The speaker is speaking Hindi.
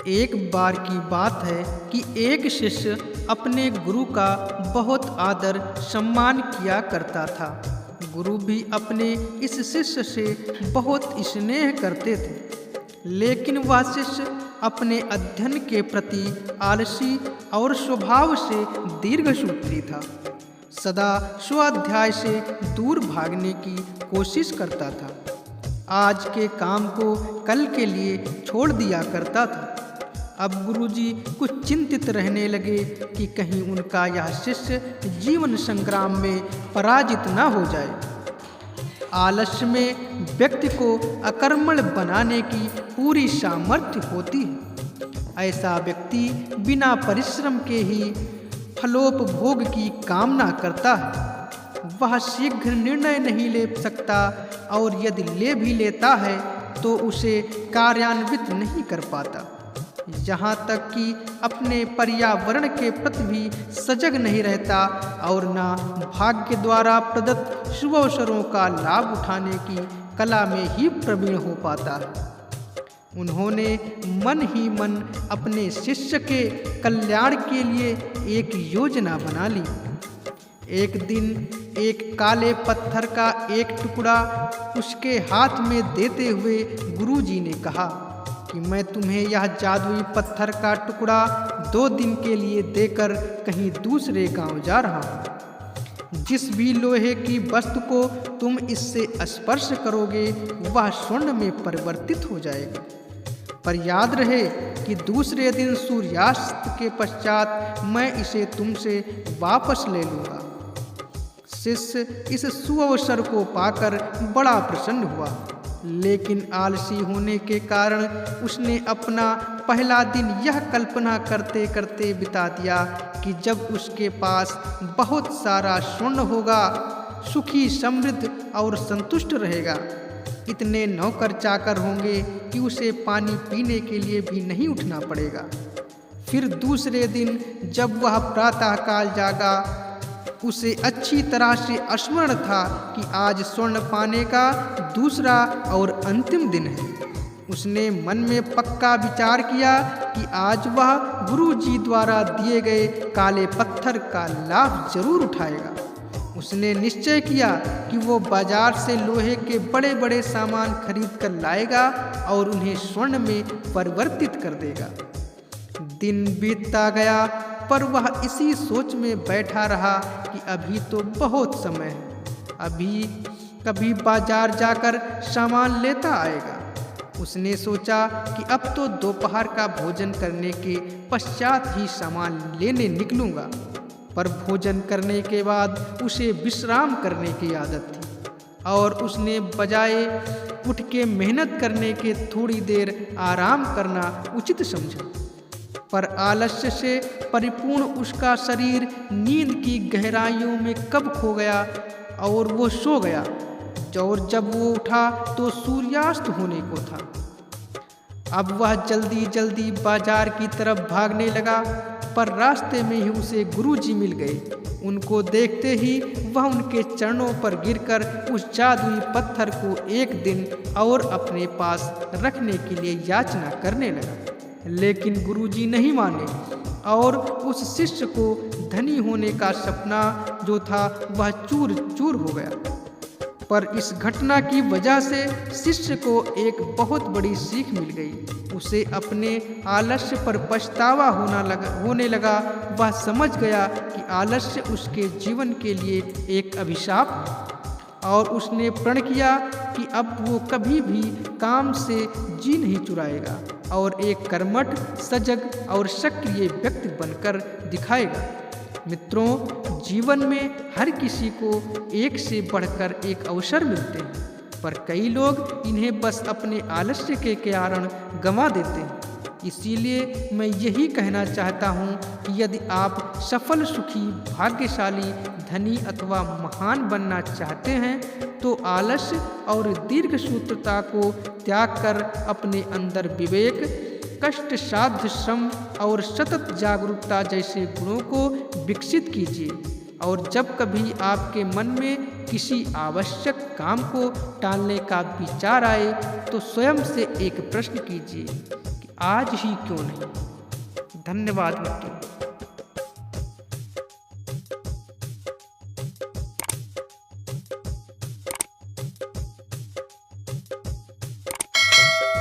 एक बार की बात है कि एक शिष्य अपने गुरु का बहुत आदर सम्मान किया करता था। गुरु भी अपने इस शिष्य से बहुत स्नेह करते थे, लेकिन वह शिष्य अपने अध्ययन के प्रति आलसी और स्वभाव से दीर्घसूत्री था। सदा स्वाध्याय से दूर भागने की कोशिश करता था। आज के काम को कल के लिए छोड़ दिया करता था। अब गुरुजी कुछ चिंतित रहने लगे कि कहीं उनका यह शिष्य जीवन संग्राम में पराजित न हो जाए। आलस्य में व्यक्ति को अकर्मण्य बनाने की पूरी सामर्थ्य होती है। ऐसा व्यक्ति बिना परिश्रम के ही फलोपभोग की कामना करता है। वह शीघ्र निर्णय नहीं ले सकता और यदि ले भी लेता है तो उसे कार्यान्वित नहीं कर पाता। यहाँ तक कि अपने पर्यावरण के प्रति भी सजग नहीं रहता और ना भाग्य द्वारा प्रदत्त शुभ अवसरों का लाभ उठाने की कला में ही प्रवीण हो पाता है। उन्होंने मन ही मन अपने शिष्य के कल्याण के लिए एक योजना बना ली। एक दिन एक काले पत्थर का एक टुकड़ा उसके हाथ में देते हुए गुरुजी ने कहा कि मैं तुम्हें यह जादुई पत्थर का टुकड़ा 2 दिन के लिए देकर कहीं दूसरे गांव जा रहा हूँ। जिस भी लोहे की वस्तु को तुम इससे स्पर्श करोगे वह स्वर्ण में परिवर्तित हो जाएगा। पर याद रहे कि दूसरे दिन सूर्यास्त के पश्चात मैं इसे तुमसे वापस ले लूँगा। शिष्य इस सुअवसर को पाकर बड़ा प्रसन्न हुआ, लेकिन आलसी होने के कारण उसने अपना पहला दिन यह कल्पना करते करते बिता दिया कि जब उसके पास बहुत सारा स्वर्ण होगा, सुखी समृद्ध और संतुष्ट रहेगा। इतने नौकर चाकर होंगे कि उसे पानी पीने के लिए भी नहीं उठना पड़ेगा। फिर दूसरे दिन जब वह प्रातःकाल जागा, उसे अच्छी तरह से स्मरण था कि आज स्वर्ण पाने का दूसरा और अंतिम दिन है। उसने मन में पक्का विचार किया कि आज वह गुरुजी द्वारा दिए गए काले पत्थर का लाभ जरूर उठाएगा। उसने निश्चय किया कि वो बाजार से लोहे के बड़े बड़े सामान खरीद कर लाएगा और उन्हें स्वर्ण में परिवर्तित कर देगा। दिन बीतता गया, पर वह इसी सोच में बैठा रहा कि अभी तो बहुत समय है, अभी कभी बाजार जाकर सामान लेता आएगा। उसने सोचा कि अब तो दोपहर का भोजन करने के पश्चात ही सामान लेने निकलूंगा। पर भोजन करने के बाद उसे विश्राम करने की आदत थी और उसने बजाय उठ के मेहनत करने के थोड़ी देर आराम करना उचित समझा। पर आलस्य से परिपूर्ण उसका शरीर नींद की गहराइयों में कब खो गया और वो सो गया। और जब वो उठा तो सूर्यास्त होने को था। अब वह जल्दी जल्दी बाजार की तरफ भागने लगा, पर रास्ते में ही उसे गुरुजी मिल गए। उनको देखते ही वह उनके चरणों पर गिरकर उस जादुई पत्थर को एक दिन और अपने पास रखने के लिए याचना करने लगा। लेकिन गुरुजी नहीं माने और उस शिष्य को धनी होने का सपना जो था वह चूर चूर हो गया। पर इस घटना की वजह से शिष्य को एक बहुत बड़ी सीख मिल गई। उसे अपने आलस्य पर पछतावा होने लगा। वह समझ गया कि आलस्य उसके जीवन के लिए एक अभिशाप है और उसने प्रण किया कि अब वो कभी भी काम से जी नहीं चुराएगा और एक कर्मठ, सजग और सक्रिय व्यक्ति बनकर दिखाएगा। मित्रों, जीवन में हर किसी को एक से बढ़कर एक अवसर मिलते हैं, पर कई लोग इन्हें बस अपने आलस्य के कारण गंवा देते हैं। इसीलिए मैं यही कहना चाहता हूँ कि यदि आप सफल, सुखी, भाग्यशाली, धनी अथवा महान बनना चाहते हैं तो आलस्य और दीर्घसूत्रता को त्याग कर अपने अंदर विवेक, कष्ट साध्य श्रम और सतत जागरूकता जैसे गुणों को विकसित कीजिए। और जब कभी आपके मन में किसी आवश्यक काम को टालने का विचार आए तो स्वयं से एक प्रश्न कीजिए कि आज ही क्यों नहीं। धन्यवाद मित्रों।